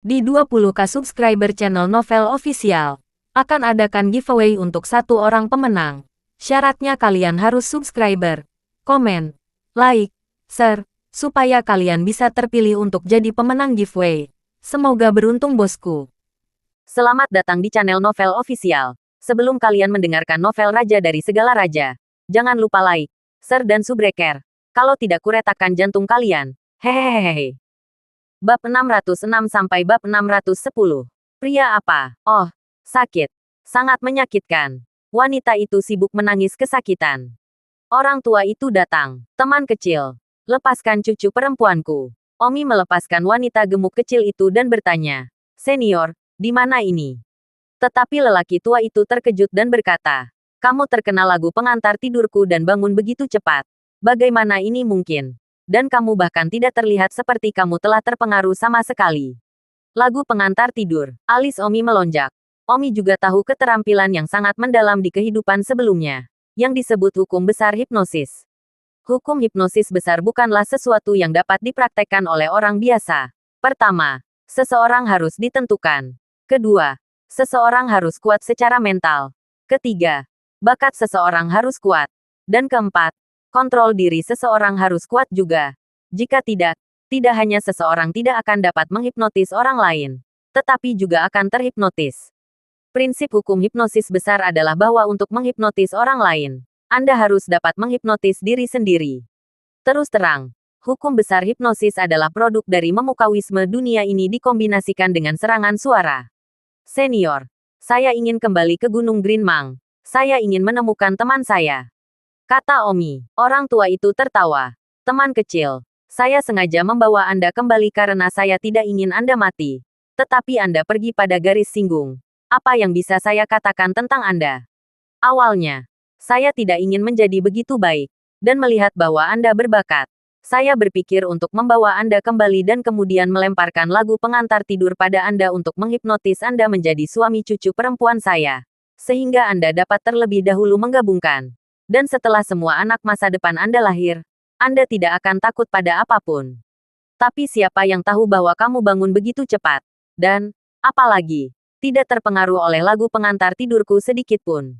Di 20k subscriber channel Novel Official, akan adakan giveaway untuk satu orang pemenang. Syaratnya kalian harus subscriber, komen, like, share, supaya kalian bisa terpilih untuk jadi pemenang giveaway. Semoga beruntung bosku. Selamat datang di channel Novel Official. Sebelum kalian mendengarkan novel Raja dari Segala Raja, jangan lupa like, share dan subscribe. Kalau tidak kuretakan jantung kalian. Hehehehe. Bab 606 sampai bab 610. Pria apa? Oh, sakit. Sangat menyakitkan. Wanita itu sibuk menangis kesakitan. Orang tua itu datang. Teman kecil, lepaskan cucu perempuanku. Omi melepaskan wanita gemuk kecil itu dan bertanya, "Senior, di mana ini?" Tetapi lelaki tua itu terkejut dan berkata, "Kamu terkena lagu pengantar tidurku dan bangun begitu cepat. Bagaimana ini mungkin? Dan kamu bahkan tidak terlihat seperti kamu telah terpengaruh sama sekali." Lagu pengantar tidur. Alis Omi melonjak. Omi juga tahu keterampilan yang sangat mendalam di kehidupan sebelumnya, yang disebut hukum besar hipnosis. Hukum hipnosis besar bukanlah sesuatu yang dapat dipraktekkan oleh orang biasa. Pertama, seseorang harus ditentukan. Kedua, seseorang harus kuat secara mental. Ketiga, bakat seseorang harus kuat. Dan keempat, kontrol diri seseorang harus kuat juga. Jika tidak, tidak hanya seseorang tidak akan dapat menghipnotis orang lain, tetapi juga akan terhipnotis. Prinsip hukum hipnosis besar adalah bahwa untuk menghipnotis orang lain, Anda harus dapat menghipnotis diri sendiri. Terus terang, hukum besar hipnosis adalah produk dari memukawisme dunia ini dikombinasikan dengan serangan suara. "Senior, saya ingin kembali ke Gunung Green Mang. Saya ingin menemukan teman saya," kata Omi. Orang tua itu tertawa. "Teman kecil, saya sengaja membawa Anda kembali karena saya tidak ingin Anda mati. Tetapi Anda pergi pada garis singgung. Apa yang bisa saya katakan tentang Anda? Awalnya, saya tidak ingin menjadi begitu baik. Dan melihat bahwa Anda berbakat, saya berpikir untuk membawa Anda kembali dan kemudian melemparkan lagu pengantar tidur pada Anda untuk menghipnotis Anda menjadi suami cucu perempuan saya. Sehingga Anda dapat terlebih dahulu menggabungkan. Dan setelah semua anak masa depan Anda lahir, Anda tidak akan takut pada apapun. Tapi siapa yang tahu bahwa kamu bangun begitu cepat? Dan, apalagi, tidak terpengaruh oleh lagu pengantar tidurku sedikit pun.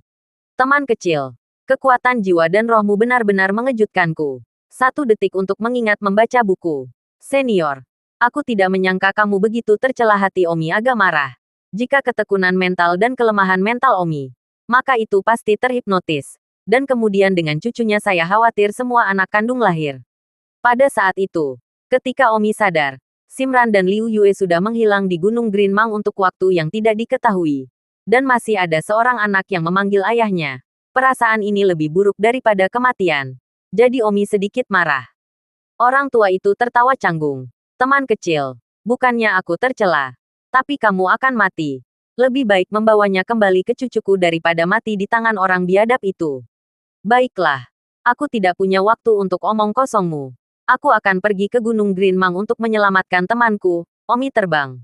Teman kecil, kekuatan jiwa dan rohmu benar-benar mengejutkanku. 1 detik untuk mengingat membaca buku. Senior, aku tidak menyangka kamu begitu tercela." Hati Omi agak marah. Jika ketekunan mental dan kelemahan mental Omi, maka itu pasti terhipnotis. Dan kemudian dengan cucunya saya khawatir semua anak kandung lahir. Pada saat itu, ketika Omi sadar, Simran dan Liu Yue sudah menghilang di Gunung Green Mang untuk waktu yang tidak diketahui. Dan masih ada seorang anak yang memanggil ayahnya. Perasaan ini lebih buruk daripada kematian. Jadi Omi sedikit marah. Orang tua itu tertawa canggung. "Teman kecil, bukannya aku tercela. Tapi kamu akan mati. Lebih baik membawanya kembali ke cucuku daripada mati di tangan orang biadab itu." "Baiklah. Aku tidak punya waktu untuk omong kosongmu. Aku akan pergi ke Gunung Green Mang untuk menyelamatkan temanku." Omi terbang.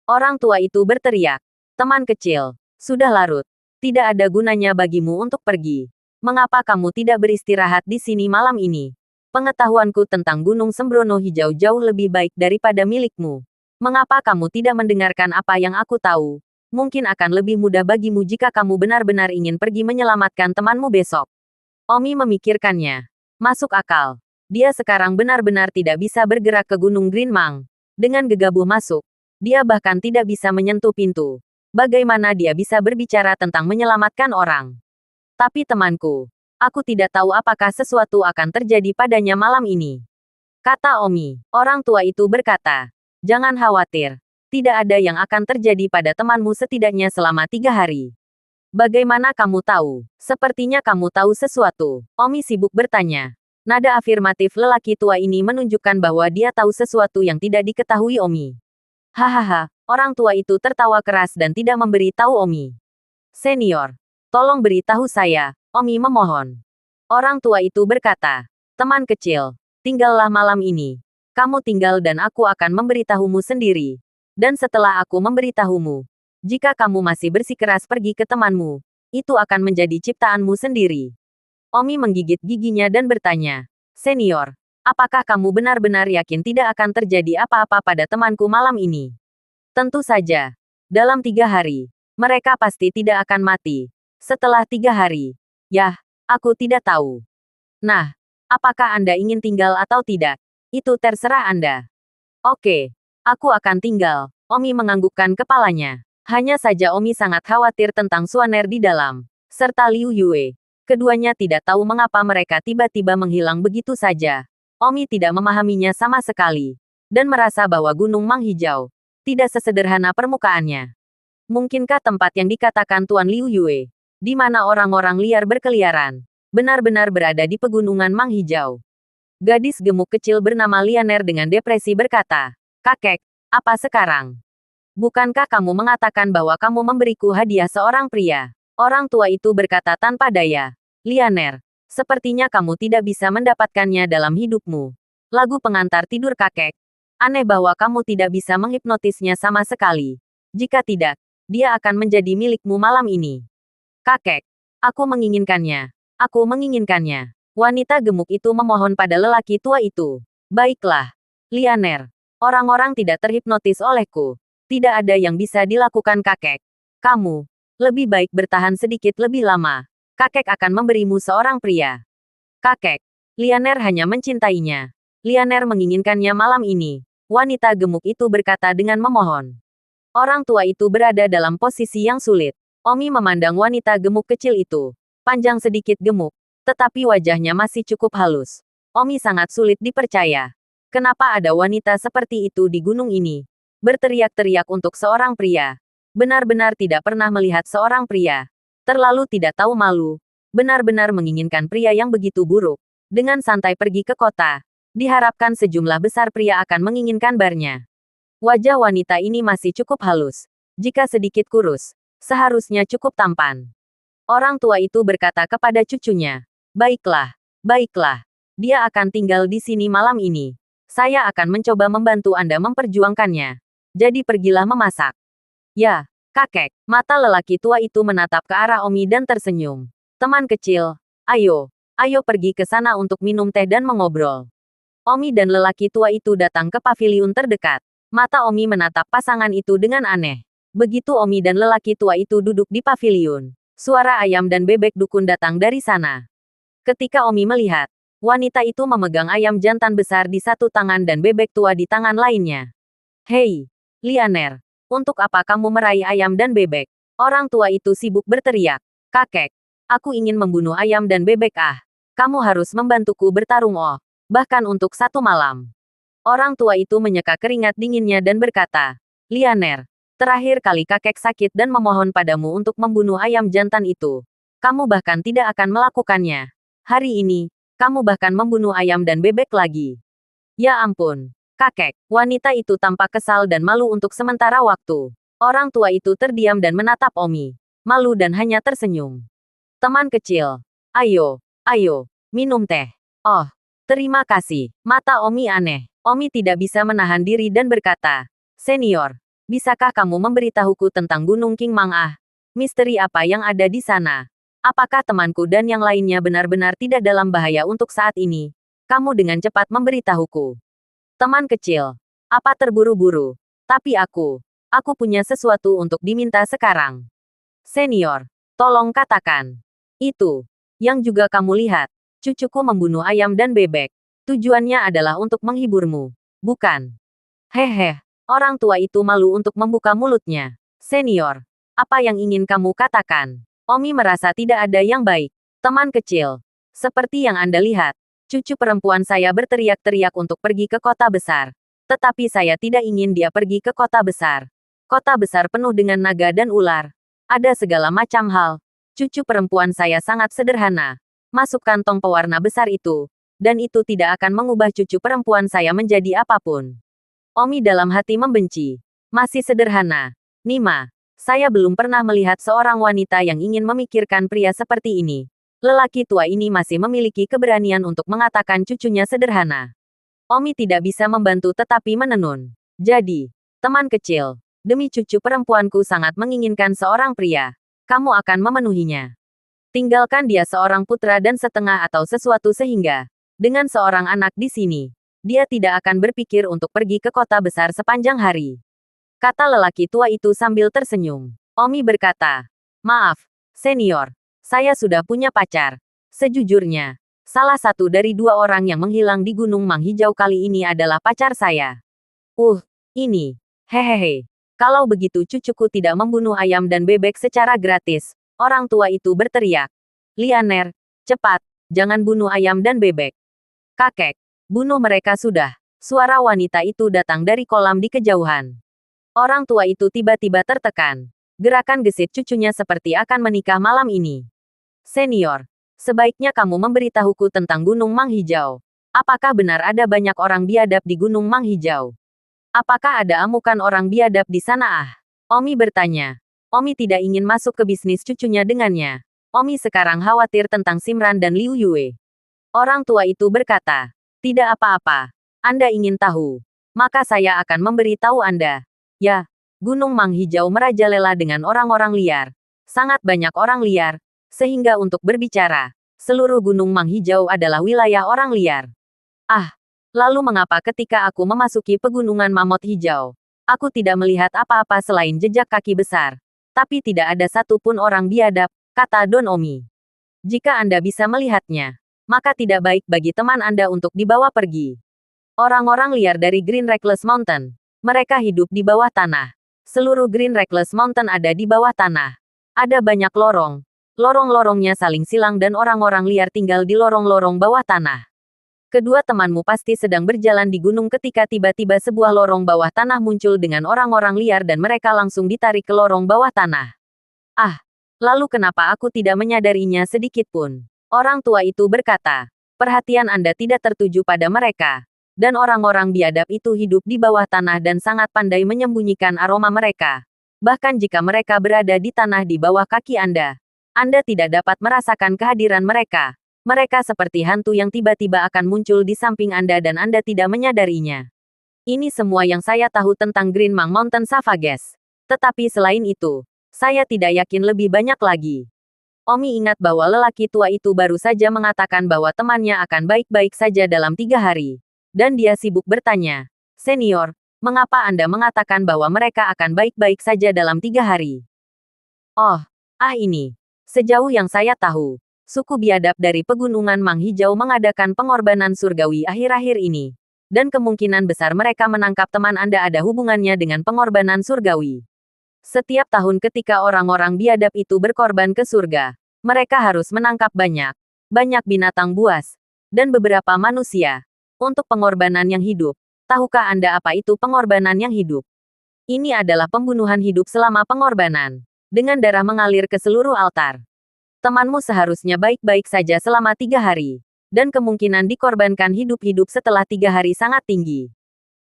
Orang tua itu berteriak. "Teman kecil, sudah larut. Tidak ada gunanya bagimu untuk pergi. Mengapa kamu tidak beristirahat di sini malam ini? Pengetahuanku tentang Gunung Sembrono Hijau jauh lebih baik daripada milikmu. Mengapa kamu tidak mendengarkan apa yang aku tahu? Mungkin akan lebih mudah bagimu jika kamu benar-benar ingin pergi menyelamatkan temanmu besok." Omi memikirkannya. Masuk akal. Dia sekarang benar-benar tidak bisa bergerak ke Gunung Green Mang. Dengan gegabah masuk, dia bahkan tidak bisa menyentuh pintu. Bagaimana dia bisa berbicara tentang menyelamatkan orang? "Tapi temanku, aku tidak tahu apakah sesuatu akan terjadi padanya malam ini," kata Omi. Orang tua itu berkata, "Jangan khawatir. Tidak ada yang akan terjadi pada temanmu setidaknya selama 3 hari. Bagaimana kamu tahu? Sepertinya kamu tahu sesuatu." Omi sibuk bertanya. Nada afirmatif lelaki tua ini menunjukkan bahwa dia tahu sesuatu yang tidak diketahui Omi. Hahaha, orang tua itu tertawa keras dan tidak memberi tahu Omi. "Senior, tolong beritahu saya," Omi memohon. Orang tua itu berkata, "Teman kecil, tinggallah malam ini. Kamu tinggal dan aku akan memberitahumu sendiri. Dan setelah aku memberitahumu, jika kamu masih bersikeras pergi ke temanmu, itu akan menjadi ciptaanmu sendiri." Omi menggigit giginya dan bertanya, "Senior, apakah kamu benar-benar yakin tidak akan terjadi apa-apa pada temanku malam ini?" Tentu saja. Dalam 3 hari, mereka pasti tidak akan mati. Setelah 3 hari, yah, aku tidak tahu. Nah, apakah Anda ingin tinggal atau tidak? Itu terserah Anda. Oke, aku akan tinggal. Omi menganggukkan kepalanya. Hanya saja Omi sangat khawatir tentang Suaner di dalam, serta Liu Yue. Keduanya tidak tahu mengapa mereka tiba-tiba menghilang begitu saja. Omi tidak memahaminya sama sekali, dan merasa bahwa Gunung Mang Hijau tidak sesederhana permukaannya. Mungkinkah tempat yang dikatakan Tuan Liu Yue, di mana orang-orang liar berkeliaran, benar-benar berada di pegunungan Mang Hijau? Gadis gemuk kecil bernama Lianer dengan depresi berkata, "Kakek, apa sekarang? Bukankah kamu mengatakan bahwa kamu memberiku hadiah seorang pria?" Orang tua itu berkata tanpa daya. "Lianer, sepertinya kamu tidak bisa mendapatkannya dalam hidupmu." Lagu pengantar tidur kakek. Aneh bahwa kamu tidak bisa menghipnotisnya sama sekali. Jika tidak, dia akan menjadi milikmu malam ini. Kakek, aku menginginkannya. Aku menginginkannya. Wanita gemuk itu memohon pada lelaki tua itu. Baiklah, Lianer. Orang-orang tidak terhipnotis olehku. Tidak ada yang bisa dilakukan kakek. Kamu lebih baik bertahan sedikit lebih lama. Kakek akan memberimu seorang pria. Kakek, Lianer hanya mencintainya. Lianer menginginkannya malam ini. Wanita gemuk itu berkata dengan memohon. Orang tua itu berada dalam posisi yang sulit. Omi memandang wanita gemuk kecil itu. Panjang sedikit gemuk, tetapi wajahnya masih cukup halus. Omi sangat sulit dipercaya. Kenapa ada wanita seperti itu di gunung ini? Berteriak-teriak untuk seorang pria. Benar-benar tidak pernah melihat seorang pria. Terlalu tidak tahu malu. Benar-benar menginginkan pria yang begitu buruk. Dengan santai pergi ke kota. Diharapkan sejumlah besar pria akan menginginkan barnya. Wajah wanita ini masih cukup halus. Jika sedikit kurus, seharusnya cukup tampan. Orang tua itu berkata kepada cucunya, "Baiklah, baiklah. Dia akan tinggal di sini malam ini. Saya akan mencoba membantu Anda memperjuangkannya. Jadi pergilah memasak." "Ya, kakek." Mata lelaki tua itu menatap ke arah Omi dan tersenyum. "Teman kecil, ayo pergi ke sana untuk minum teh dan mengobrol." Omi dan lelaki tua itu datang ke paviliun terdekat. Mata Omi menatap pasangan itu dengan aneh. Begitu Omi dan lelaki tua itu duduk di paviliun, suara ayam dan bebek dukun datang dari sana. Ketika Omi melihat, wanita itu memegang ayam jantan besar di satu tangan dan bebek tua di tangan lainnya. "Hei, Lianer. Untuk apa kamu meraih ayam dan bebek?" Orang tua itu sibuk berteriak. "Kakek, aku ingin membunuh ayam dan bebek Kamu harus membantuku bertarung bahkan untuk 1 malam." Orang tua itu menyeka keringat dinginnya dan berkata, "Lianer, terakhir kali kakek sakit dan memohon padamu untuk membunuh ayam jantan itu. Kamu bahkan tidak akan melakukannya. Hari ini, kamu bahkan membunuh ayam dan bebek lagi." "Ya ampun. Kakek." Wanita itu tampak kesal dan malu untuk sementara waktu. Orang tua itu terdiam dan menatap Omi. Malu dan hanya tersenyum. "Teman kecil. Ayo, minum teh." "Oh, terima kasih." Mata Omi aneh. Omi tidak bisa menahan diri dan berkata, "Senior, bisakah kamu memberitahuku tentang Gunung King Mang Misteri apa yang ada di sana? Apakah temanku dan yang lainnya benar-benar tidak dalam bahaya untuk saat ini? Kamu dengan cepat memberitahuku." "Teman kecil, apa terburu-buru? Tapi aku punya sesuatu untuk diminta sekarang." "Senior, tolong katakan. Itu yang juga kamu lihat. Cucuku membunuh ayam dan bebek. Tujuannya adalah untuk menghiburmu, bukan?" "Hehe." Orang tua itu malu untuk membuka mulutnya. "Senior, apa yang ingin kamu katakan?" Omi merasa tidak ada yang baik. "Teman kecil, seperti yang Anda lihat, cucu perempuan saya berteriak-teriak untuk pergi ke kota besar. Tetapi saya tidak ingin dia pergi ke kota besar. Kota besar penuh dengan naga dan ular. Ada segala macam hal. Cucu perempuan saya sangat sederhana. Masuk kantong pewarna besar itu. Dan itu tidak akan mengubah cucu perempuan saya menjadi apapun." Omi dalam hati membenci. "Masih sederhana. Nima, saya belum pernah melihat seorang wanita yang ingin memikirkan pria seperti ini. Lelaki tua ini masih memiliki keberanian untuk mengatakan cucunya sederhana." Omi tidak bisa membantu tetapi menenun. "Jadi, teman kecil, demi cucu perempuanku sangat menginginkan seorang pria. Kamu akan memenuhinya. Tinggalkan dia seorang putra dan setengah atau sesuatu sehingga, dengan seorang anak di sini, dia tidak akan berpikir untuk pergi ke kota besar sepanjang hari." Kata lelaki tua itu sambil tersenyum. Omi berkata, maaf, senior. Saya sudah punya pacar. Sejujurnya, salah satu dari 2 orang yang menghilang di Gunung Mang Hijau kali ini adalah pacar saya. Ini. Hehehe. Kalau begitu cucuku tidak membunuh ayam dan bebek secara gratis. Orang tua itu berteriak. Lianer, cepat, jangan bunuh ayam dan bebek. Kakek, bunuh mereka sudah. Suara wanita itu datang dari kolam di kejauhan. Orang tua itu tiba-tiba tertekan. Gerakan gesit cucunya seperti akan menikah malam ini. Senior, sebaiknya kamu memberitahuku tentang Gunung Mang Hijau. Apakah benar ada banyak orang biadab di Gunung Mang Hijau? Apakah ada amukan orang biadab di sana? Omi bertanya. Omi tidak ingin masuk ke bisnis cucunya dengannya. Omi sekarang khawatir tentang Simran dan Liu Yue. Orang tua itu berkata, tidak apa-apa. Anda ingin tahu. Maka saya akan memberitahu Anda. Ya, Gunung Mang Hijau merajalela dengan orang-orang liar. Sangat banyak orang liar, sehingga untuk berbicara, seluruh Gunung Mang Hijau adalah wilayah orang liar. Lalu mengapa ketika aku memasuki pegunungan Mammoth Hijau, aku tidak melihat apa-apa selain jejak kaki besar. Tapi tidak ada satupun orang biadab, kata Don Omi. Jika Anda bisa melihatnya, maka tidak baik bagi teman Anda untuk dibawa pergi. Orang-orang liar dari Green Reckless Mountain. Mereka hidup di bawah tanah. Seluruh Green Reckless Mountain ada di bawah tanah. Ada banyak lorong. Lorong-lorongnya saling silang dan orang-orang liar tinggal di lorong-lorong bawah tanah. Kedua temanmu pasti sedang berjalan di gunung ketika tiba-tiba sebuah lorong bawah tanah muncul dengan orang-orang liar dan mereka langsung ditarik ke lorong bawah tanah. Lalu kenapa aku tidak menyadarinya sedikit pun? Orang tua itu berkata, perhatian Anda tidak tertuju pada mereka. Dan orang-orang biadab itu hidup di bawah tanah dan sangat pandai menyembunyikan aroma mereka. Bahkan jika mereka berada di tanah di bawah kaki Anda tidak dapat merasakan kehadiran mereka. Mereka seperti hantu yang tiba-tiba akan muncul di samping Anda dan Anda tidak menyadarinya. Ini semua yang saya tahu tentang Green Mang Mountain Savages. Tetapi selain itu, saya tidak yakin lebih banyak lagi. Omi ingat bahwa lelaki tua itu baru saja mengatakan bahwa temannya akan baik-baik saja dalam 3 hari. Dan dia sibuk bertanya, senior, mengapa Anda mengatakan bahwa mereka akan baik-baik saja dalam 3 hari? Ini. Sejauh yang saya tahu, suku biadab dari pegunungan Mang Hijau mengadakan pengorbanan surgawi akhir-akhir ini. Dan kemungkinan besar mereka menangkap teman Anda ada hubungannya dengan pengorbanan surgawi. Setiap tahun ketika orang-orang biadab itu berkorban ke surga, mereka harus menangkap banyak binatang buas, dan beberapa manusia. Untuk pengorbanan yang hidup. Tahukah Anda apa itu pengorbanan yang hidup? Ini adalah pembunuhan hidup selama pengorbanan. Dengan darah mengalir ke seluruh altar. Temanmu seharusnya baik-baik saja selama 3 hari. Dan kemungkinan dikorbankan hidup-hidup setelah 3 hari sangat tinggi.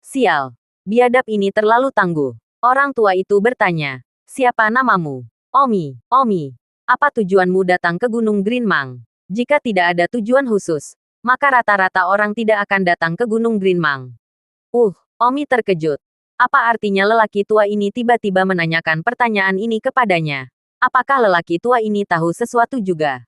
Sial. Biadab ini terlalu tangguh. Orang tua itu bertanya. Siapa namamu? Omi. Apa tujuanmu datang ke Gunung Green Mang? Jika tidak ada tujuan khusus, maka rata-rata orang tidak akan datang ke Gunung Green Mang. Omi terkejut. Apa artinya lelaki tua ini tiba-tiba menanyakan pertanyaan ini kepadanya? Apakah lelaki tua ini tahu sesuatu juga?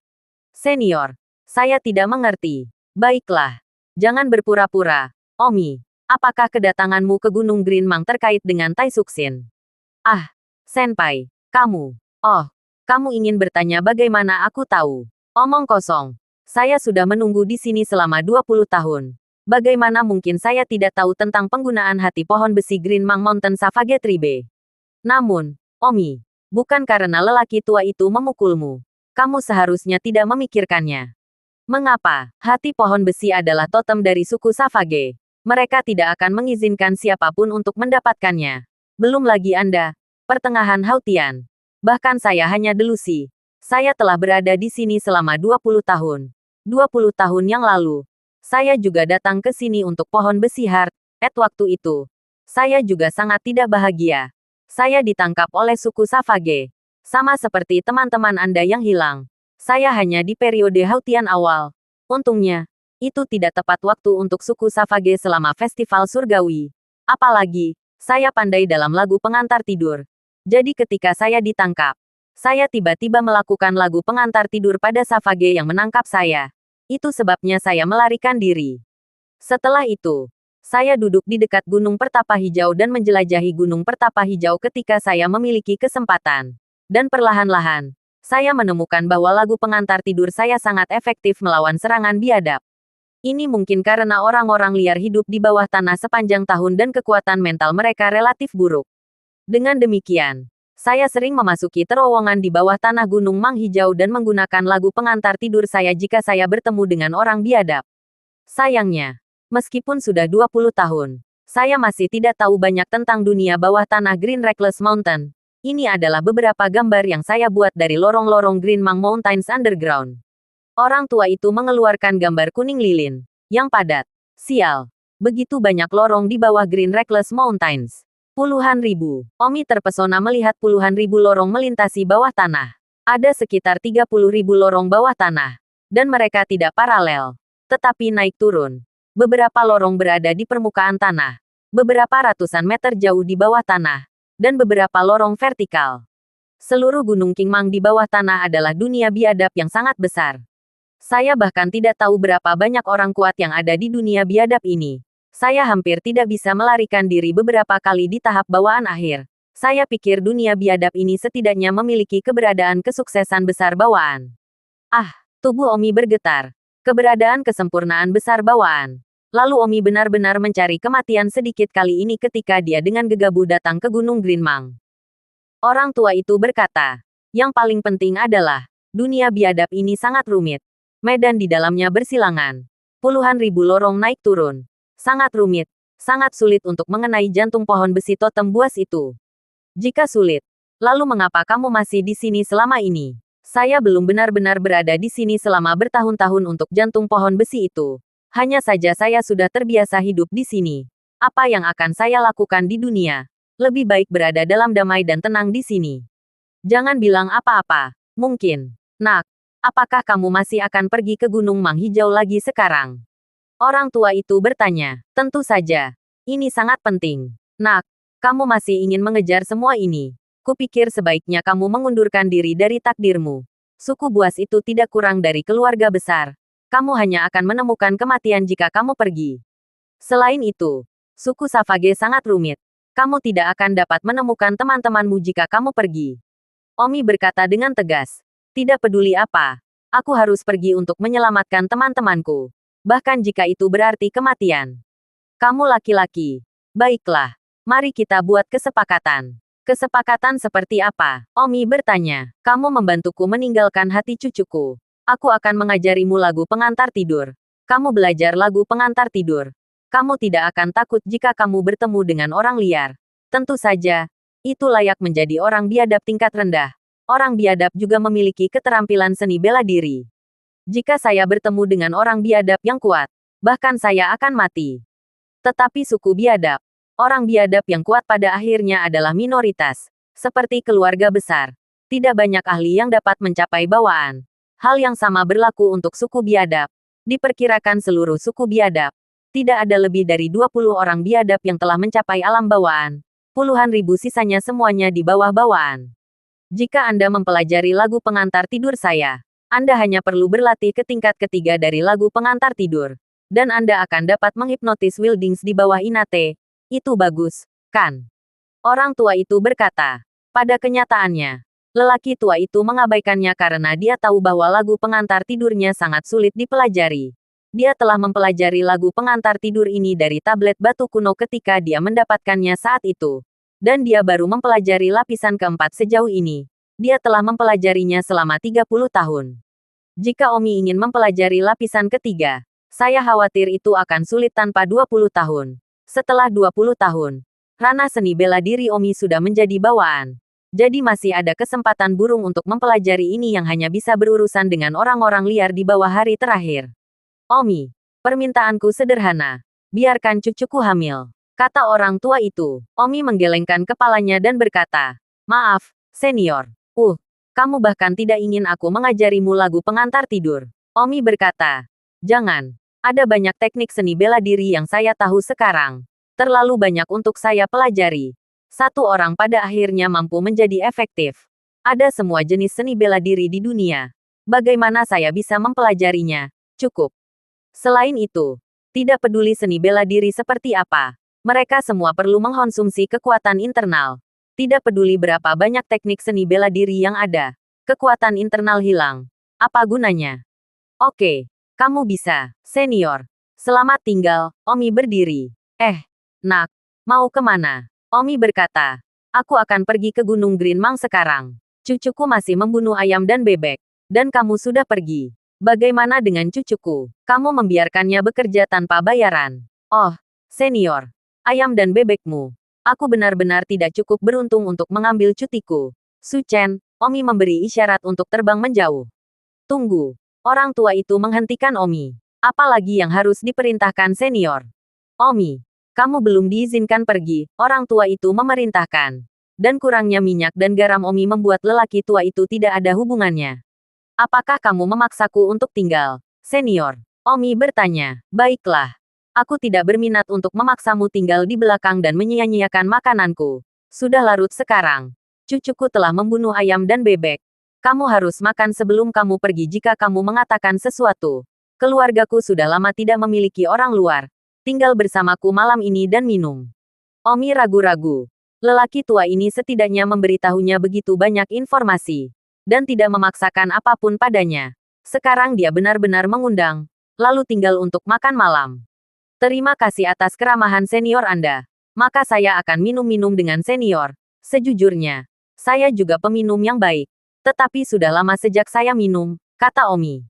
Senior, saya tidak mengerti. Baiklah. Jangan berpura-pura. Omi, apakah kedatanganmu ke Gunung Green Mang terkait dengan Tai Suxin? Senpai, kamu. Kamu ingin bertanya bagaimana aku tahu? Omong kosong. Saya sudah menunggu di sini selama 20 tahun. Bagaimana mungkin saya tidak tahu tentang penggunaan hati pohon besi Green Mang Mountain Savage Tribe? Namun, Omi, bukan karena lelaki tua itu memukulmu. Kamu seharusnya tidak memikirkannya. Mengapa? Hati pohon besi adalah totem dari suku Savage. Mereka tidak akan mengizinkan siapapun untuk mendapatkannya. Belum lagi Anda, pertengahan Hautian. Bahkan saya hanya delusi. Saya telah berada di sini selama 20 tahun. 20 tahun yang lalu, saya juga datang ke sini untuk pohon besi Heart. Waktu itu, saya juga sangat tidak bahagia. Saya ditangkap oleh suku Savage. Sama seperti teman-teman Anda yang hilang. Saya hanya di periode Hautian awal. Untungnya, itu tidak tepat waktu untuk suku Savage selama festival surgawi. Apalagi, saya pandai dalam lagu pengantar tidur. Jadi ketika saya ditangkap, saya tiba-tiba melakukan lagu pengantar tidur pada Savage yang menangkap saya. Itu sebabnya saya melarikan diri. Setelah itu, Saya duduk di dekat Gunung Pertapa Hijau dan menjelajahi Gunung Pertapa Hijau ketika saya memiliki kesempatan. Dan perlahan-lahan, saya menemukan bahwa lagu pengantar tidur saya sangat efektif melawan serangan biadab. Ini mungkin karena orang-orang liar hidup di bawah tanah sepanjang tahun dan kekuatan mental mereka relatif buruk. Dengan demikian, saya sering memasuki terowongan di bawah tanah Gunung Mang Hijau dan menggunakan lagu pengantar tidur saya jika saya bertemu dengan orang biadab. Sayangnya, meskipun sudah 20 tahun, saya masih tidak tahu banyak tentang dunia bawah tanah Green Reckless Mountain. Ini adalah beberapa gambar yang saya buat dari lorong-lorong Green Mang Mountains Underground. Orang tua itu mengeluarkan gambar kuning lilin, yang padat. Sial, begitu banyak lorong di bawah Green Reckless Mountains. Puluhan ribu. Omi terpesona melihat puluhan ribu lorong melintasi bawah tanah. Ada sekitar 30.000 lorong bawah tanah. Dan mereka tidak paralel, tetapi naik turun. Beberapa lorong berada di permukaan tanah. Beberapa ratusan meter jauh di bawah tanah. Dan beberapa lorong vertikal. Seluruh Gunung Qingmang di bawah tanah adalah dunia biadab yang sangat besar. Saya bahkan tidak tahu berapa banyak orang kuat yang ada di dunia biadab ini. Saya hampir tidak bisa melarikan diri beberapa kali di tahap bawaan akhir. Saya pikir dunia biadab ini setidaknya memiliki keberadaan kesuksesan besar bawaan. Ah, tubuh Omi bergetar. Keberadaan kesempurnaan besar bawaan. Lalu Omi benar-benar mencari kematian sedikit kali ini ketika dia dengan gegabah datang ke Gunung Green Mang. Orang tua itu berkata, yang paling penting adalah, dunia biadab ini sangat rumit. Medan di dalamnya bersilangan. Puluhan ribu lorong naik turun. Sangat rumit, sangat sulit untuk mengenai jantung pohon besi totem buas itu. Jika sulit, lalu mengapa kamu masih di sini selama ini? Saya belum benar-benar berada di sini selama bertahun-tahun untuk jantung pohon besi itu. Hanya saja saya sudah terbiasa hidup di sini. Apa yang akan saya lakukan di dunia? Lebih baik berada dalam damai dan tenang di sini. Jangan bilang apa-apa. Mungkin. Nak, apakah kamu masih akan pergi ke Gunung Mang Hijau lagi sekarang? Orang tua itu bertanya. Tentu saja. Ini sangat penting. Nak, kamu masih ingin mengejar semua ini. Kupikir sebaiknya kamu mengundurkan diri dari takdirmu. Suku buas itu tidak kurang dari keluarga besar. Kamu hanya akan menemukan kematian jika kamu pergi. Selain itu, suku Savage sangat rumit. Kamu tidak akan dapat menemukan teman-temanmu jika kamu pergi. Omi berkata dengan tegas. Tidak peduli apa, aku harus pergi untuk menyelamatkan teman-temanku. Bahkan jika itu berarti kematian. Kamu laki-laki. Baiklah, mari kita buat kesepakatan. Kesepakatan seperti apa? Omi bertanya. Kamu membantuku meninggalkan hati cucuku. Aku akan mengajarimu lagu pengantar tidur. Kamu belajar lagu pengantar tidur. Kamu tidak akan takut jika kamu bertemu dengan orang liar. Tentu saja, itu layak menjadi orang biadab tingkat rendah. Orang biadab juga memiliki keterampilan seni bela diri. Jika saya bertemu dengan orang biadab yang kuat, bahkan saya akan mati. Tetapi suku biadab, orang biadab yang kuat pada akhirnya adalah minoritas. Seperti keluarga besar. Tidak banyak ahli yang dapat mencapai bawaan. Hal yang sama berlaku untuk suku biadab. Diperkirakan seluruh suku biadab. Tidak ada lebih dari 20 orang biadab yang telah mencapai alam bawaan. Puluhan ribu sisanya semuanya di bawah bawaan. Jika Anda mempelajari lagu pengantar tidur saya, Anda hanya perlu berlatih ke tingkat ketiga dari lagu pengantar tidur. Dan Anda akan dapat menghipnotis Wildings di bawah Inate. Itu bagus, kan? Orang tua itu berkata. Pada kenyataannya, lelaki tua itu mengabaikannya karena dia tahu bahwa lagu pengantar tidurnya sangat sulit dipelajari. Dia telah mempelajari lagu pengantar tidur ini dari tablet batu kuno ketika dia mendapatkannya saat itu. Dan dia baru mempelajari lapisan keempat sejauh ini. Dia telah mempelajarinya selama 30 tahun. Jika Omi ingin mempelajari lapisan ketiga, saya khawatir itu akan sulit tanpa 20 tahun. Setelah 20 tahun, ranah seni bela diri Omi sudah menjadi bawaan. Jadi masih ada kesempatan burung untuk mempelajari ini yang hanya bisa berurusan dengan orang-orang liar di bawah hari terakhir. Omi, permintaanku sederhana. Biarkan cucuku hamil. Kata orang tua itu. Omi menggelengkan kepalanya dan berkata, maaf, senior. Kamu bahkan tidak ingin aku mengajarimu lagu pengantar tidur. Omi berkata, jangan. Ada banyak teknik seni bela diri yang saya tahu sekarang. Terlalu banyak untuk saya pelajari. Satu orang pada akhirnya mampu menjadi efektif. Ada semua jenis seni bela diri di dunia. Bagaimana saya bisa mempelajarinya? Cukup. Selain itu, Tidak peduli seni bela diri seperti apa. Mereka semua perlu mengkonsumsi kekuatan internal. Tidak peduli berapa banyak teknik seni bela diri yang ada. Kekuatan internal hilang. Apa gunanya? Oke, kamu bisa, senior. Selamat tinggal, Omi berdiri. Nak, mau kemana? Omi berkata, aku akan pergi ke Gunung Green Mang sekarang. Cucuku masih membunuh ayam dan bebek. Dan kamu sudah pergi. Bagaimana dengan cucuku? Kamu membiarkannya bekerja tanpa bayaran. Oh, senior. Ayam dan bebekmu. Aku benar-benar tidak cukup beruntung untuk mengambil cutiku. Su Chen, Omi memberi isyarat untuk terbang menjauh. Tunggu. Orang tua itu menghentikan Omi. Apalagi yang harus diperintahkan senior? Omi, kamu belum diizinkan pergi, orang tua itu memerintahkan. Dan kurangnya minyak dan garam Omi membuat lelaki tua itu tidak ada hubungannya. Apakah kamu memaksaku untuk tinggal, senior? Omi bertanya. Baiklah. Aku tidak berminat untuk memaksamu tinggal di belakang dan menyia-nyiakan makananku. Sudah larut sekarang. Cucuku telah membunuh ayam dan bebek. Kamu harus makan sebelum kamu pergi jika kamu mengatakan sesuatu. Keluargaku sudah lama tidak memiliki orang luar. Tinggal bersamaku malam ini dan minum. Omi ragu-ragu. Lelaki tua ini setidaknya memberitahunya begitu banyak informasi. Dan tidak memaksakan apapun padanya. Sekarang dia benar-benar mengundang. Lalu tinggal untuk makan malam. Terima kasih atas keramahan senior Anda. Maka saya akan minum-minum dengan senior. Sejujurnya, saya juga peminum yang baik. Tetapi sudah lama sejak saya minum, kata Omi.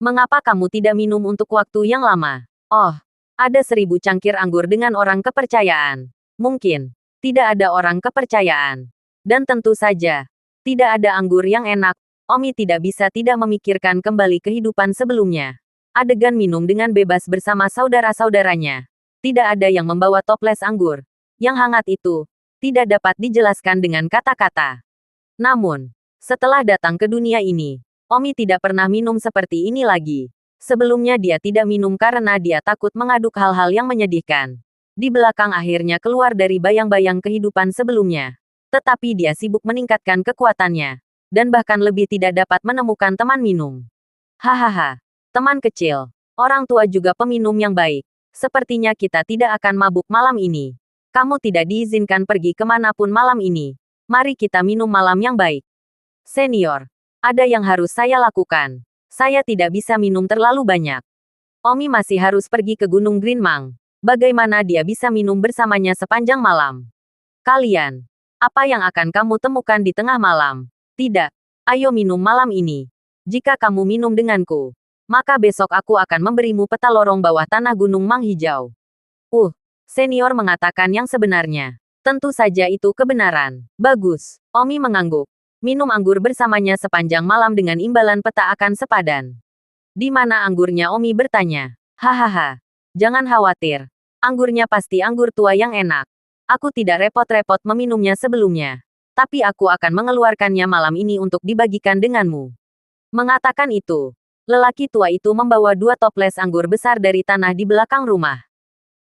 Mengapa kamu tidak minum untuk waktu yang lama? Oh, ada 1000 cangkir anggur dengan orang kepercayaan. Mungkin, tidak ada orang kepercayaan. Dan tentu saja, tidak ada anggur yang enak. Omi tidak bisa tidak memikirkan kembali kehidupan sebelumnya. Adegan minum dengan bebas bersama saudara-saudaranya. Tidak ada yang membawa toples anggur. Yang hangat itu, tidak dapat dijelaskan dengan kata-kata. Namun, setelah datang ke dunia ini, Omi tidak pernah minum seperti ini lagi. Sebelumnya dia tidak minum karena dia takut mengaduk hal-hal yang menyedihkan. Di belakang akhirnya keluar dari bayang-bayang kehidupan sebelumnya. Tetapi dia sibuk meningkatkan kekuatannya. Dan bahkan lebih tidak dapat menemukan teman minum. Hahaha. Teman kecil. Orang tua juga peminum yang baik. Sepertinya kita tidak akan mabuk malam ini. Kamu tidak diizinkan pergi kemanapun malam ini. Mari kita minum malam yang baik. Senior, ada yang harus saya lakukan. Saya tidak bisa minum terlalu banyak. Omi masih harus pergi ke Gunung Green Mang. Bagaimana dia bisa minum bersamanya sepanjang malam? Kalian, apa yang akan kamu temukan di tengah malam? Tidak, ayo minum malam ini. Jika kamu minum denganku, maka besok aku akan memberimu peta lorong bawah tanah Gunung Mang Hijau. Senior mengatakan yang sebenarnya. Tentu saja itu kebenaran. Bagus, Omi mengangguk. Minum anggur bersamanya sepanjang malam dengan imbalan peta akan sepadan. Di mana anggurnya? Omi bertanya. Hahaha. Jangan khawatir. Anggurnya pasti anggur tua yang enak. Aku tidak repot-repot meminumnya sebelumnya. Tapi aku akan mengeluarkannya malam ini untuk dibagikan denganmu. Mengatakan itu, lelaki tua itu membawa 2 toples anggur besar dari tanah di belakang rumah.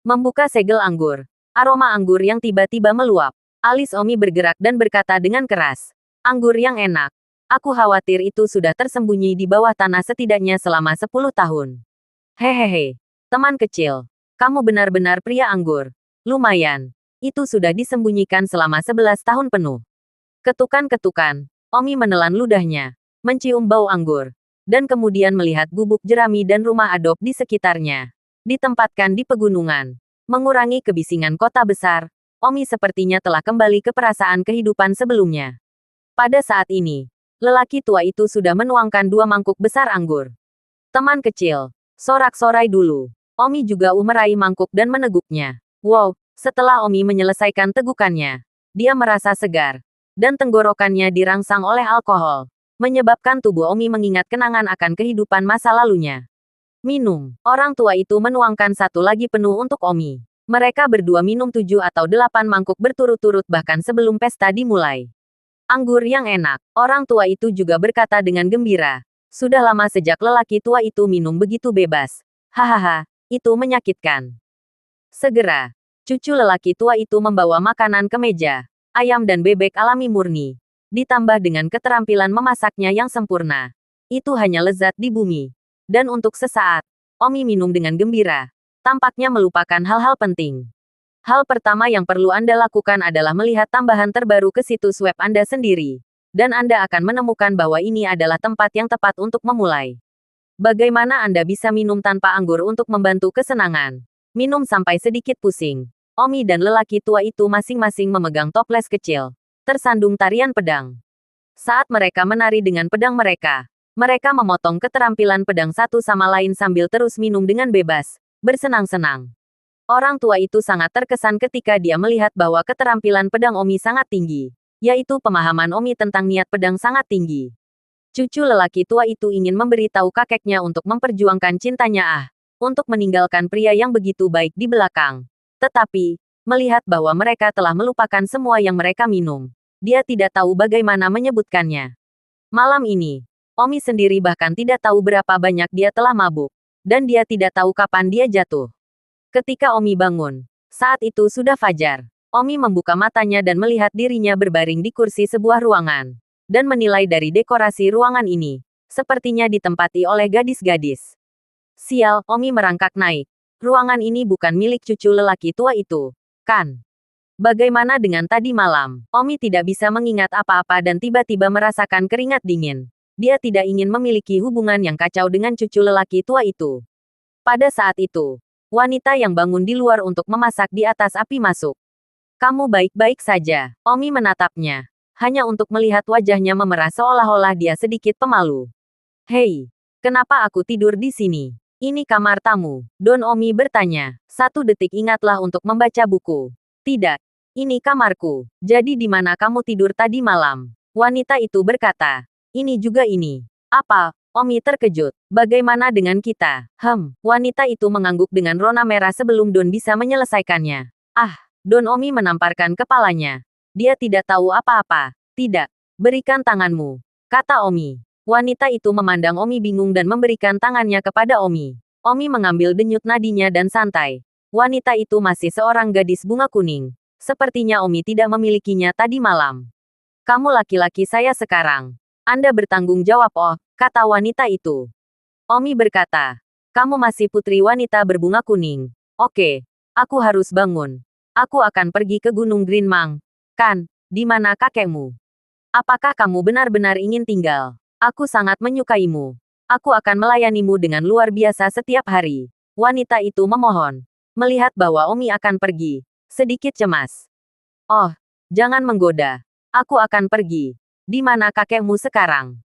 Membuka segel anggur. Aroma anggur yang tiba-tiba meluap. Alis Omi bergerak dan berkata dengan keras. Anggur yang enak. Aku khawatir itu sudah tersembunyi di bawah tanah setidaknya selama 10 tahun. Hehehe. Teman kecil. Kamu benar-benar pria anggur. Lumayan. Itu sudah disembunyikan selama 11 tahun penuh. Ketukan-ketukan. Omi menelan ludahnya. Mencium bau anggur. Dan kemudian melihat gubuk jerami dan rumah adop di sekitarnya. Ditempatkan di pegunungan. Mengurangi kebisingan kota besar. Omi sepertinya telah kembali ke perasaan kehidupan sebelumnya. Pada saat ini, lelaki tua itu sudah menuangkan 2 mangkuk besar anggur. Teman kecil, sorak-sorai dulu. Omi juga meraih mangkuk dan meneguknya. Wow, setelah Omi menyelesaikan tegukannya, dia merasa segar. Dan tenggorokannya dirangsang oleh alkohol. Menyebabkan tubuh Omi mengingat kenangan akan kehidupan masa lalunya. Minum. Orang tua itu menuangkan 1 lagi penuh untuk Omi. Mereka berdua minum 7 atau 8 mangkuk berturut-turut bahkan sebelum pesta dimulai. Anggur yang enak. Orang tua itu juga berkata dengan gembira. Sudah lama sejak lelaki tua itu minum begitu bebas. Hahaha, itu menyakitkan. Segera, cucu lelaki tua itu membawa makanan ke meja. Ayam dan bebek alami murni. Ditambah dengan keterampilan memasaknya yang sempurna. Itu hanya lezat di bumi. Dan untuk sesaat, Omi minum dengan gembira. tampaknya melupakan hal-hal penting. Hal pertama yang perlu Anda lakukan adalah melihat tambahan terbaru ke situs web Anda sendiri. Dan Anda akan menemukan bahwa ini adalah tempat yang tepat untuk memulai. Bagaimana Anda bisa minum tanpa anggur untuk membantu kesenangan? Minum sampai sedikit pusing. Omi dan lelaki tua itu masing-masing memegang toples kecil. Tersandung tarian pedang. Saat mereka menari dengan pedang mereka, mereka memotong keterampilan pedang satu sama lain sambil terus minum dengan bebas, bersenang-senang. Orang tua itu sangat terkesan ketika dia melihat bahwa keterampilan pedang Omi sangat tinggi, yaitu pemahaman Omi tentang niat pedang sangat tinggi. Cucu lelaki tua itu ingin memberitahu kakeknya untuk memperjuangkan cintanya untuk meninggalkan pria yang begitu baik di belakang. Tetapi, melihat bahwa mereka telah melupakan semua yang mereka minum, dia tidak tahu bagaimana menyebutkannya. Malam ini, Omi sendiri bahkan tidak tahu berapa banyak dia telah mabuk, dan dia tidak tahu kapan dia jatuh. Ketika Omi bangun, saat itu sudah fajar. Omi membuka matanya dan melihat dirinya berbaring di kursi sebuah ruangan. Dan menilai dari dekorasi ruangan ini, sepertinya ditempati oleh gadis-gadis. Sial, Omi merangkak naik. Ruangan ini bukan milik cucu lelaki tua itu, kan? Bagaimana dengan tadi malam? Omi tidak bisa mengingat apa-apa dan tiba-tiba merasakan keringat dingin. Dia tidak ingin memiliki hubungan yang kacau dengan cucu lelaki tua itu. Pada saat itu, wanita yang bangun di luar untuk memasak di atas api masuk. Kamu baik-baik saja. Omi menatapnya. Hanya untuk melihat wajahnya memerah seolah-olah dia sedikit pemalu. Hei, kenapa aku tidur di sini? Ini kamar tamu. Don Omi bertanya. 1 detik ingatlah untuk membaca buku. Tidak. Ini kamarku. Jadi di mana kamu tidur tadi malam? Wanita itu berkata. Ini juga ini. Apa? Omi terkejut. Bagaimana dengan kita? Wanita itu mengangguk dengan rona merah sebelum Don bisa menyelesaikannya. Don Omi menamparkan kepalanya. Dia tidak tahu apa-apa. Tidak. Berikan tanganmu. Kata Omi. Wanita itu memandang Omi bingung dan memberikan tangannya kepada Omi. Omi mengambil denyut nadinya dan santai. Wanita itu masih seorang gadis bunga kuning. Sepertinya Omi tidak memilikinya tadi malam. Kamu laki-laki saya sekarang. Anda bertanggung jawab, kata wanita itu. Omi berkata, kamu masih putri wanita berbunga kuning. Oke, aku harus bangun. Aku akan pergi ke Gunung Green Mang. Kan, di mana kakekmu? Apakah kamu benar-benar ingin tinggal? Aku sangat menyukaimu. Aku akan melayanimu dengan luar biasa setiap hari. Wanita itu memohon. Melihat bahwa Omi akan pergi, sedikit cemas. Oh, jangan menggoda. Aku akan pergi. Di mana kakekmu sekarang?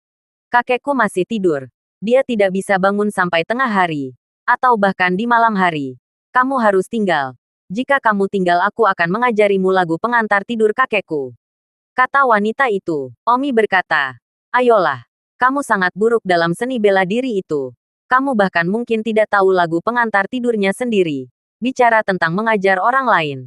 Kakekku masih tidur. Dia tidak bisa bangun sampai tengah hari. Atau bahkan di malam hari. Kamu harus tinggal. Jika kamu tinggal aku akan mengajarimu lagu pengantar tidur kakekku. Kata wanita itu. Omi berkata. Ayolah. Kamu sangat buruk dalam seni bela diri itu. Kamu bahkan mungkin tidak tahu lagu pengantar tidurnya sendiri. Bicara tentang mengajar orang lain.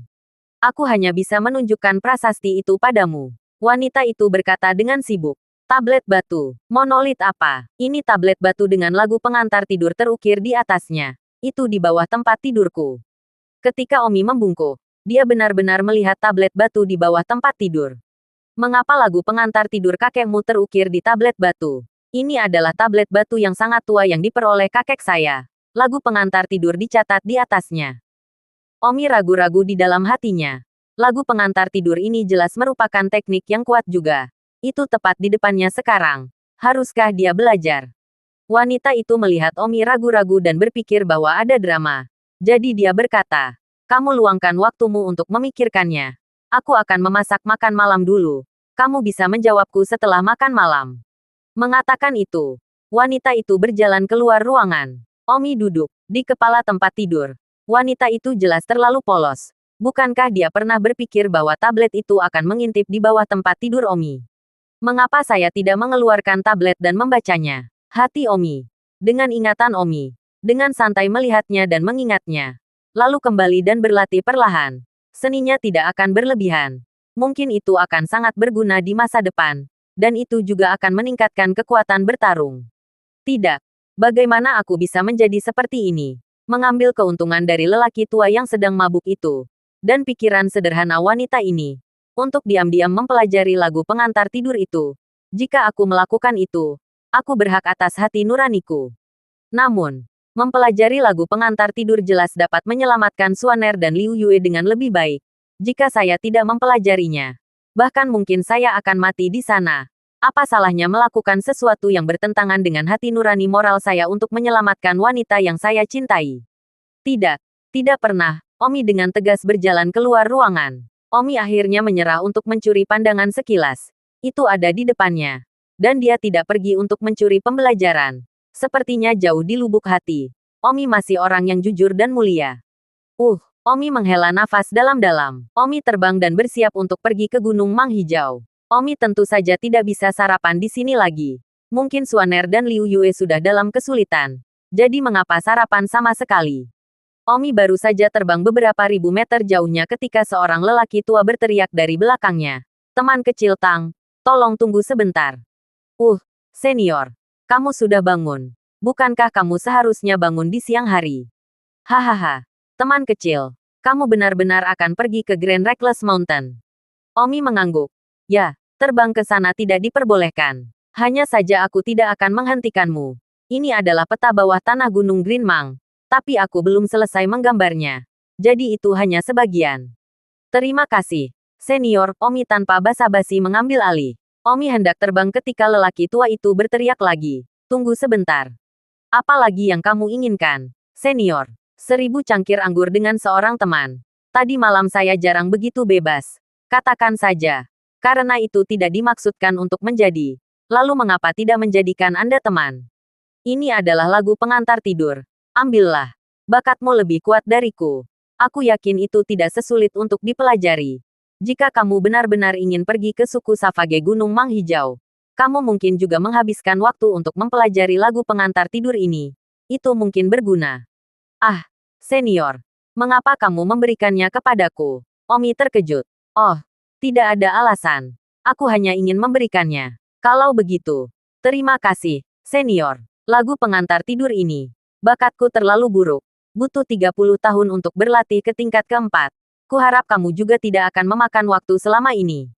Aku hanya bisa menunjukkan prasasti itu padamu. Wanita itu berkata dengan sibuk. Tablet batu. Monolit apa? Ini tablet batu dengan lagu pengantar tidur terukir di atasnya. Itu di bawah tempat tidurku. Ketika Omi membungkuk, dia benar-benar melihat tablet batu di bawah tempat tidur. Mengapa lagu pengantar tidur kakekmu terukir di tablet batu? Ini adalah tablet batu yang sangat tua yang diperoleh kakek saya. Lagu pengantar tidur dicatat di atasnya. Omi ragu-ragu di dalam hatinya. Lagu pengantar tidur ini jelas merupakan teknik yang kuat juga. Itu tepat di depannya sekarang. Haruskah dia belajar? Wanita itu melihat Omi ragu-ragu dan berpikir bahwa ada drama. Jadi dia berkata, kamu luangkan waktumu untuk memikirkannya. Aku akan memasak makan malam dulu. Kamu bisa menjawabku setelah makan malam. Mengatakan itu, wanita itu berjalan keluar ruangan. Omi duduk di kepala tempat tidur. Wanita itu jelas terlalu polos. Bukankah dia pernah berpikir bahwa tablet itu akan mengintip di bawah tempat tidur Omi? Mengapa saya tidak mengeluarkan tablet dan membacanya? Hati Omi. Dengan ingatan Omi. Dengan santai melihatnya dan mengingatnya. Lalu kembali dan berlatih perlahan. Seninya tidak akan berlebihan. Mungkin itu akan sangat berguna di masa depan. Dan itu juga akan meningkatkan kekuatan bertarung. Tidak. Bagaimana aku bisa menjadi seperti ini? Mengambil keuntungan dari lelaki tua yang sedang mabuk itu. Dan pikiran sederhana wanita ini. Untuk diam-diam mempelajari lagu pengantar tidur itu. Jika aku melakukan itu, aku berhak atas hati nuraniku. Namun, Mempelajari lagu pengantar tidur jelas dapat menyelamatkan Suaner dan Liu Yue dengan lebih baik. Jika saya tidak mempelajarinya, bahkan mungkin saya akan mati di sana. Apa salahnya melakukan sesuatu yang bertentangan dengan hati nurani moral saya untuk menyelamatkan wanita yang saya cintai? Tidak, tidak pernah. Omi dengan tegas berjalan keluar ruangan. Omi akhirnya menyerah untuk mencuri pandangan sekilas. Itu ada di depannya. Dan dia tidak pergi untuk mencuri pembelajaran. Sepertinya jauh di lubuk hati. Omi masih orang yang jujur dan mulia. Omi menghela nafas dalam-dalam. Omi terbang dan bersiap untuk pergi ke Gunung Mang Hijau. Omi tentu saja tidak bisa sarapan di sini lagi. Mungkin Suaner dan Liu Yue sudah dalam kesulitan. Jadi mengapa sarapan sama sekali? Omi baru saja terbang beberapa ribu meter jauhnya ketika seorang lelaki tua berteriak dari belakangnya. Teman kecil Tang, tolong tunggu sebentar. Senior. Kamu sudah bangun. Bukankah kamu seharusnya bangun di siang hari? Hahaha. Teman kecil. Kamu benar-benar akan pergi ke Grand Reckless Mountain. Omi mengangguk. Ya, terbang ke sana tidak diperbolehkan. Hanya saja aku tidak akan menghentikanmu. Ini adalah peta bawah tanah Gunung Green Mang. Tapi aku belum selesai menggambarnya. Jadi itu hanya sebagian. Terima kasih. Senior, Omi tanpa basa-basi mengambil alih. Omi hendak terbang ketika lelaki tua itu berteriak lagi. Tunggu sebentar. Apa lagi yang kamu inginkan, senior? 1000 cangkir anggur dengan seorang teman. Tadi malam saya jarang begitu bebas. Katakan saja. Karena itu tidak dimaksudkan untuk menjadi. Lalu mengapa tidak menjadikan Anda teman? Ini adalah lagu pengantar tidur. Ambillah. Bakatmu lebih kuat dariku. Aku yakin itu tidak sesulit untuk dipelajari. Jika kamu benar-benar ingin pergi ke suku Savage Gunung Mang Hijau, kamu mungkin juga menghabiskan waktu untuk mempelajari lagu pengantar tidur ini. Itu mungkin berguna. Senior. Mengapa kamu memberikannya kepadaku? Omi terkejut. Oh, tidak ada alasan. Aku hanya ingin memberikannya. Kalau begitu. Terima kasih, senior. Lagu pengantar tidur ini. Bakatku terlalu buruk. Butuh 30 tahun untuk berlatih ke tingkat keempat. Kuharap kamu juga tidak akan memakan waktu selama ini.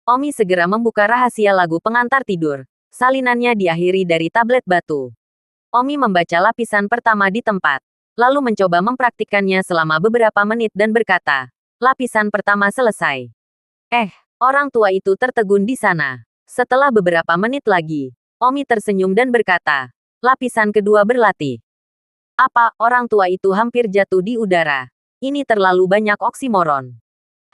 Omi segera membuka rahasia lagu pengantar tidur. Salinannya diakhiri dari tablet batu. Omi membaca lapisan pertama di tempat. Lalu mencoba mempraktikkannya selama beberapa menit dan berkata, lapisan pertama selesai. Orang tua itu tertegun di sana. Setelah beberapa menit lagi, Omi tersenyum dan berkata, lapisan kedua berlatih. Apa, orang tua itu hampir jatuh di udara. Ini terlalu banyak oksimoron.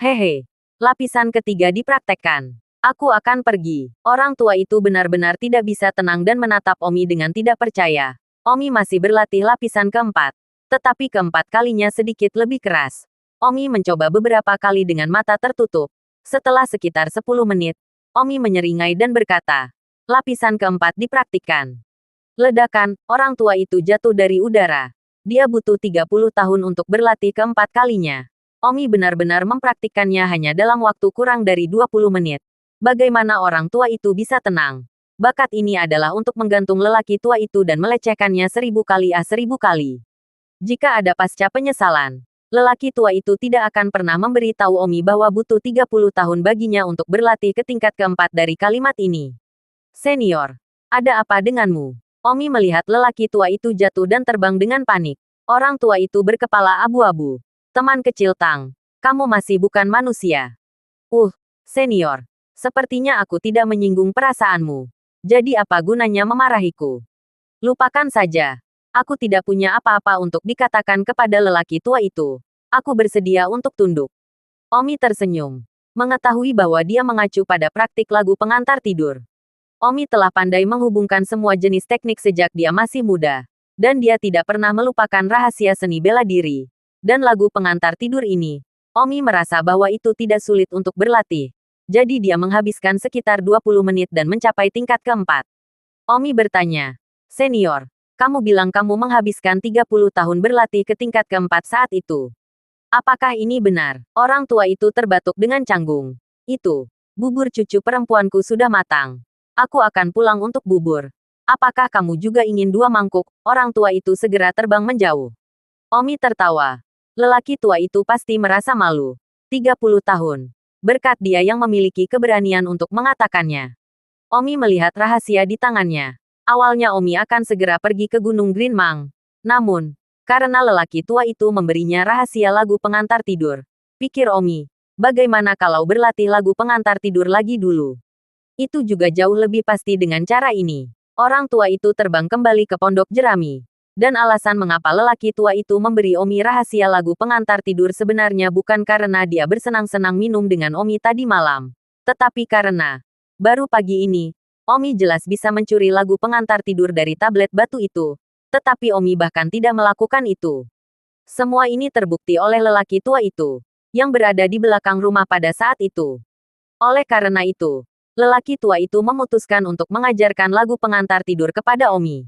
Hehe. Lapisan ketiga dipraktekkan. Aku akan pergi. Orang tua itu benar-benar tidak bisa tenang dan menatap Omi dengan tidak percaya. Omi masih berlatih lapisan keempat. Tetapi keempat kalinya sedikit lebih keras. Omi mencoba beberapa kali dengan mata tertutup. Setelah sekitar 10 menit, Omi menyeringai dan berkata, lapisan keempat dipraktikkan. Ledakan, orang tua itu jatuh dari udara. Dia butuh 30 tahun untuk berlatih keempat kalinya. Omi benar-benar mempraktikkannya hanya dalam waktu kurang dari 20 menit. Bagaimana orang tua itu bisa tenang? Bakat ini adalah untuk menggantung lelaki tua itu dan melecehkannya 1000 kali 1000 kali. Jika ada pasca penyesalan, lelaki tua itu tidak akan pernah memberi tahu Omi bahwa butuh 30 tahun baginya untuk berlatih ke tingkat keempat dari kalimat ini. Senior, ada apa denganmu? Omi melihat lelaki tua itu jatuh dan terbang dengan panik. Orang tua itu berkepala abu-abu. Teman kecil Tang, kamu masih bukan manusia. Senior. Sepertinya aku tidak menyinggung perasaanmu. Jadi apa gunanya memarahiku? Lupakan saja. Aku tidak punya apa-apa untuk dikatakan kepada lelaki tua itu. Aku bersedia untuk tunduk. Omi tersenyum. Mengetahui bahwa dia mengacu pada praktik lagu pengantar tidur. Omi telah pandai menghubungkan semua jenis teknik sejak dia masih muda. Dan dia tidak pernah melupakan rahasia seni bela diri. Dan lagu pengantar tidur ini, Omi merasa bahwa itu tidak sulit untuk berlatih. Jadi dia menghabiskan sekitar 20 menit dan mencapai tingkat keempat. Omi bertanya, senior, kamu bilang kamu menghabiskan 30 tahun berlatih ke tingkat keempat saat itu. Apakah ini benar? Orang tua itu terbatuk dengan canggung. Itu, bubur cucu perempuanku sudah matang. Aku akan pulang untuk bubur. Apakah kamu juga ingin 2 mangkuk? Orang tua itu segera terbang menjauh. Omi tertawa. Lelaki tua itu pasti merasa malu. 30 tahun. Berkat dia yang memiliki keberanian untuk mengatakannya. Omi melihat rahasia di tangannya. Awalnya Omi akan segera pergi ke Gunung Green Mang. Namun, karena lelaki tua itu memberinya rahasia lagu pengantar tidur, pikir Omi, bagaimana kalau berlatih lagu pengantar tidur lagi dulu? Itu juga jauh lebih pasti dengan cara ini. Orang tua itu terbang kembali ke pondok jerami. Dan alasan mengapa lelaki tua itu memberi Omi rahasia lagu pengantar tidur sebenarnya bukan karena dia bersenang-senang minum dengan Omi tadi malam. Tetapi karena, baru pagi ini, Omi jelas bisa mencuri lagu pengantar tidur dari tablet batu itu. Tetapi Omi bahkan tidak melakukan itu. Semua ini terbukti oleh lelaki tua itu, yang berada di belakang rumah pada saat itu. Oleh karena itu, lelaki tua itu memutuskan untuk mengajarkan lagu pengantar tidur kepada Omi.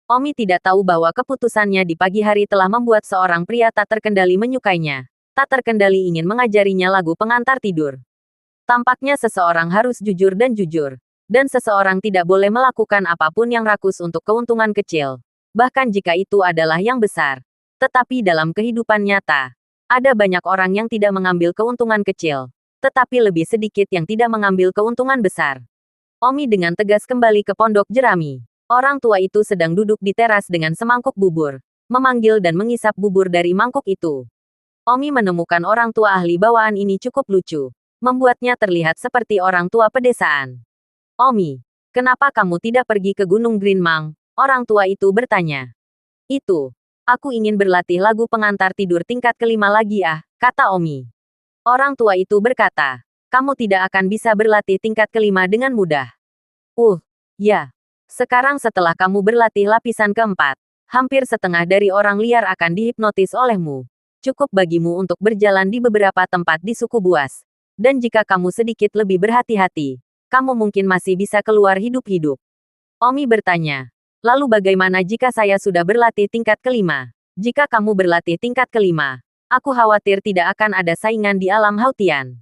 Omi tidak tahu bahwa keputusannya di pagi hari telah membuat seorang pria tak terkendali menyukainya. Tak terkendali ingin mengajarinya lagu pengantar tidur. Tampaknya seseorang harus jujur dan jujur. Dan seseorang tidak boleh melakukan apapun yang rakus untuk keuntungan kecil. Bahkan jika itu adalah yang besar. Tetapi dalam kehidupan nyata, ada banyak orang yang tidak mengambil keuntungan kecil. Tetapi lebih sedikit yang tidak mengambil keuntungan besar. Omi dengan tegas kembali ke pondok jerami. Orang tua itu sedang duduk di teras dengan semangkuk bubur, memanggil dan mengisap bubur dari mangkuk itu. Omi menemukan orang tua ahli bawaan ini cukup lucu, membuatnya terlihat seperti orang tua pedesaan. Omi, kenapa kamu tidak pergi ke Gunung Green Mang? Orang tua itu bertanya. Itu, aku ingin berlatih lagu pengantar tidur tingkat kelima lagi kata Omi. Orang tua itu berkata, kamu tidak akan bisa berlatih tingkat kelima dengan mudah. Ya. Sekarang setelah kamu berlatih lapisan keempat, hampir setengah dari orang liar akan dihipnotis olehmu. Cukup bagimu untuk berjalan di beberapa tempat di suku buas. Dan jika kamu sedikit lebih berhati-hati, kamu mungkin masih bisa keluar hidup-hidup. Omi bertanya, lalu bagaimana jika saya sudah berlatih tingkat kelima? Jika kamu berlatih tingkat kelima, aku khawatir tidak akan ada saingan di alam Hautian.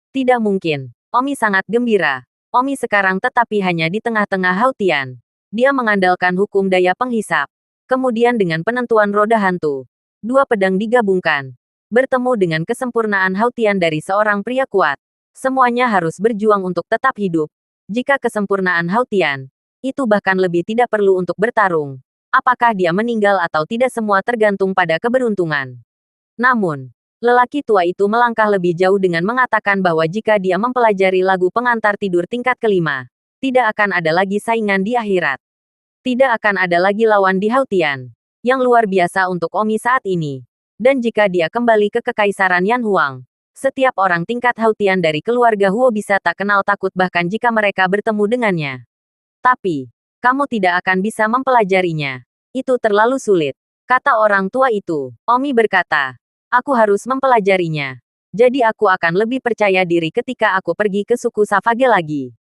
Tidak mungkin. Omi sangat gembira. Omi sekarang tetapi hanya di tengah-tengah Hautian. Dia mengandalkan hukum daya penghisap. Kemudian dengan penentuan roda hantu, dua pedang digabungkan. Bertemu dengan kesempurnaan Hautian dari seorang pria kuat. Semuanya harus berjuang untuk tetap hidup. Jika kesempurnaan Hautian, itu bahkan lebih tidak perlu untuk bertarung. Apakah dia meninggal atau tidak semua tergantung pada keberuntungan. Namun, lelaki tua itu melangkah lebih jauh dengan mengatakan bahwa jika dia mempelajari lagu pengantar tidur tingkat kelima, tidak akan ada lagi saingan di akhirat. Tidak akan ada lagi lawan di Hautian. Yang luar biasa untuk Omi saat ini. Dan jika dia kembali ke Kekaisaran Yan Huang, setiap orang tingkat Hautian dari keluarga Huo bisa tak kenal takut bahkan jika mereka bertemu dengannya. Tapi, kamu tidak akan bisa mempelajarinya. Itu terlalu sulit, kata orang tua itu. Omi berkata, aku harus mempelajarinya. Jadi aku akan lebih percaya diri ketika aku pergi ke suku Savage lagi.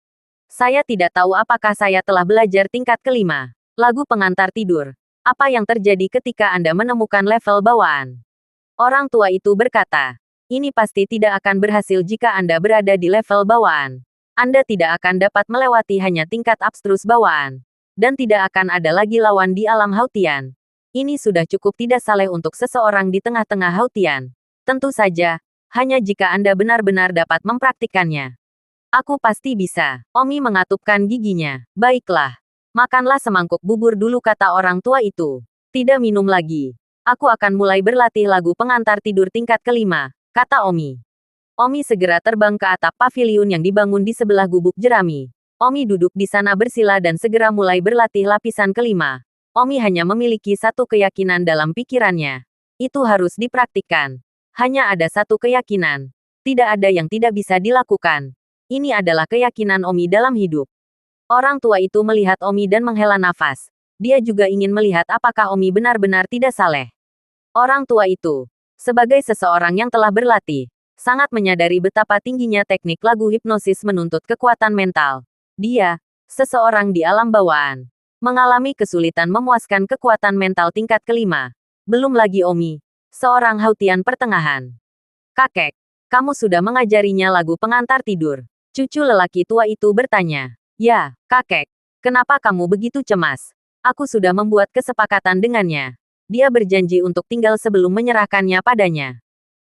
Saya tidak tahu apakah saya telah belajar tingkat kelima. Lagu pengantar tidur. Apa yang terjadi ketika Anda menemukan level bawaan? Orang tua itu berkata, ini pasti tidak akan berhasil jika Anda berada di level bawaan. Anda tidak akan dapat melewati hanya tingkat abstrus bawaan. Dan tidak akan ada lagi lawan di alam Hautian. Ini sudah cukup tidak saleh untuk seseorang di tengah-tengah Hautian. Tentu saja, hanya jika Anda benar-benar dapat mempraktikkannya. Aku pasti bisa. Omi mengatupkan giginya. Baiklah. Makanlah semangkuk bubur dulu kata orang tua itu. Tidak minum lagi. Aku akan mulai berlatih lagu pengantar tidur tingkat kelima, kata Omi. Omi segera terbang ke atap paviliun yang dibangun di sebelah gubuk jerami. Omi duduk di sana bersila dan segera mulai berlatih lapisan kelima. Omi hanya memiliki satu keyakinan dalam pikirannya. Itu harus dipraktikkan. Hanya ada satu keyakinan. Tidak ada yang tidak bisa dilakukan. Ini adalah keyakinan Omi dalam hidup. Orang tua itu melihat Omi dan menghela nafas. Dia juga ingin melihat apakah Omi benar-benar tidak saleh. Orang tua itu, sebagai seseorang yang telah berlatih, sangat menyadari betapa tingginya teknik lagu hipnosis menuntut kekuatan mental. Dia, seseorang di alam bawaan, mengalami kesulitan memuaskan kekuatan mental tingkat kelima. Belum lagi Omi, seorang Hautian pertengahan. Kakek, kamu sudah mengajarinya lagu pengantar tidur? Cucu lelaki tua itu bertanya. Ya, kakek. Kenapa kamu begitu cemas? Aku sudah membuat kesepakatan dengannya. Dia berjanji untuk tinggal sebelum menyerahkannya padanya.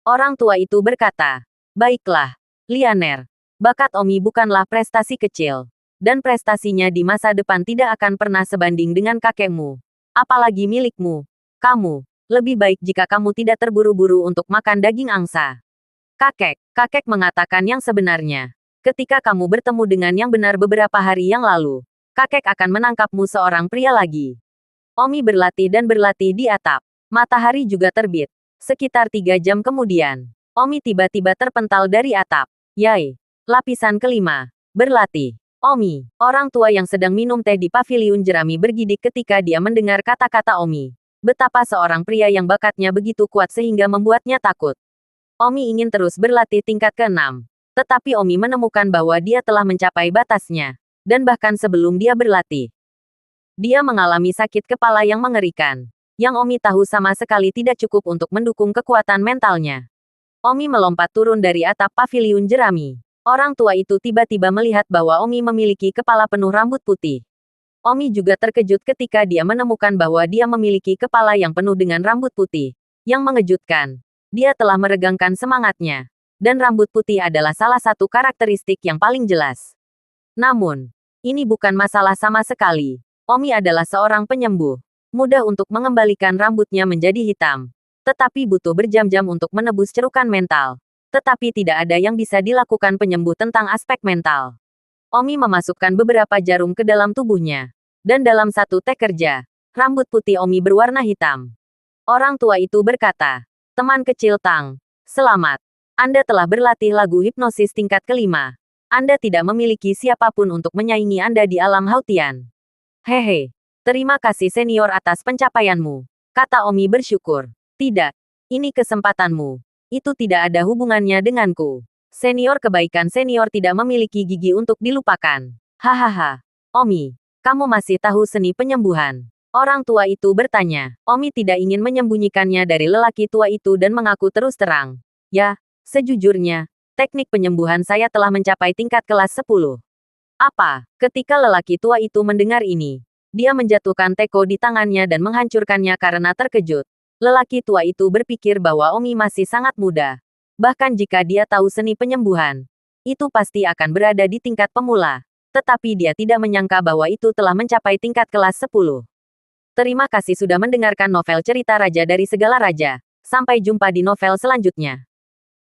Orang tua itu berkata. Baiklah, Lianer. Bakat Omi bukanlah prestasi kecil. Dan prestasinya di masa depan tidak akan pernah sebanding dengan kakekmu. Apalagi milikmu. Kamu, lebih baik jika kamu tidak terburu-buru untuk makan daging angsa. Kakek mengatakan yang sebenarnya. Ketika kamu bertemu dengan yang benar beberapa hari yang lalu, kakek akan menangkapmu seorang pria lagi. Omi berlatih dan berlatih di atap. Matahari juga terbit. Sekitar 3 jam kemudian, Omi tiba-tiba terpental dari atap. Yai. Lapisan kelima. Berlatih. Omi, orang tua yang sedang minum teh di paviliun jerami bergidik ketika dia mendengar kata-kata Omi. Betapa seorang pria yang bakatnya begitu kuat sehingga membuatnya takut. Omi ingin terus berlatih tingkat ke-6. Tetapi Omi menemukan bahwa dia telah mencapai batasnya. Dan bahkan sebelum dia berlatih, dia mengalami sakit kepala yang mengerikan. Yang Omi tahu sama sekali tidak cukup untuk mendukung kekuatan mentalnya. Omi melompat turun dari atap paviliun jerami. Orang tua itu tiba-tiba melihat bahwa Omi memiliki kepala penuh rambut putih. Omi juga terkejut ketika dia menemukan bahwa dia memiliki kepala yang penuh dengan rambut putih. Yang mengejutkan, dia telah meregangkan semangatnya. Dan rambut putih adalah salah satu karakteristik yang paling jelas. Namun, ini bukan masalah sama sekali. Omi adalah seorang penyembuh. Mudah untuk mengembalikan rambutnya menjadi hitam. Tetapi butuh berjam-jam untuk menebus cerukan mental. Tetapi tidak ada yang bisa dilakukan penyembuh tentang aspek mental. Omi memasukkan beberapa jarum ke dalam tubuhnya. Dan dalam satu tek kerja, rambut putih Omi berwarna hitam. Orang tua itu berkata, "Teman kecil Tang, selamat. Anda telah berlatih lagu hipnosis tingkat ke-5. Anda tidak memiliki siapapun untuk menyaingi Anda di alam Hautian." "Hehe. Terima kasih senior atas pencapaianmu," kata Omi bersyukur. "Tidak. Ini kesempatanmu. Itu tidak ada hubungannya denganku. Senior kebaikan senior tidak memiliki gigi untuk dilupakan. Hahaha. Omi, kamu masih tahu seni penyembuhan?" Orang tua itu bertanya. Omi tidak ingin menyembunyikannya dari lelaki tua itu dan mengaku terus terang. "Ya, sejujurnya, teknik penyembuhan saya telah mencapai tingkat kelas 10. "Apa?" Ketika lelaki tua itu mendengar ini, dia menjatuhkan teko di tangannya dan menghancurkannya karena terkejut. Lelaki tua itu berpikir bahwa Omi masih sangat muda. Bahkan jika dia tahu seni penyembuhan, itu pasti akan berada di tingkat pemula. Tetapi dia tidak menyangka bahwa itu telah mencapai tingkat kelas 10. Terima kasih sudah mendengarkan novel cerita Raja dari Segala Raja. Sampai jumpa di novel selanjutnya.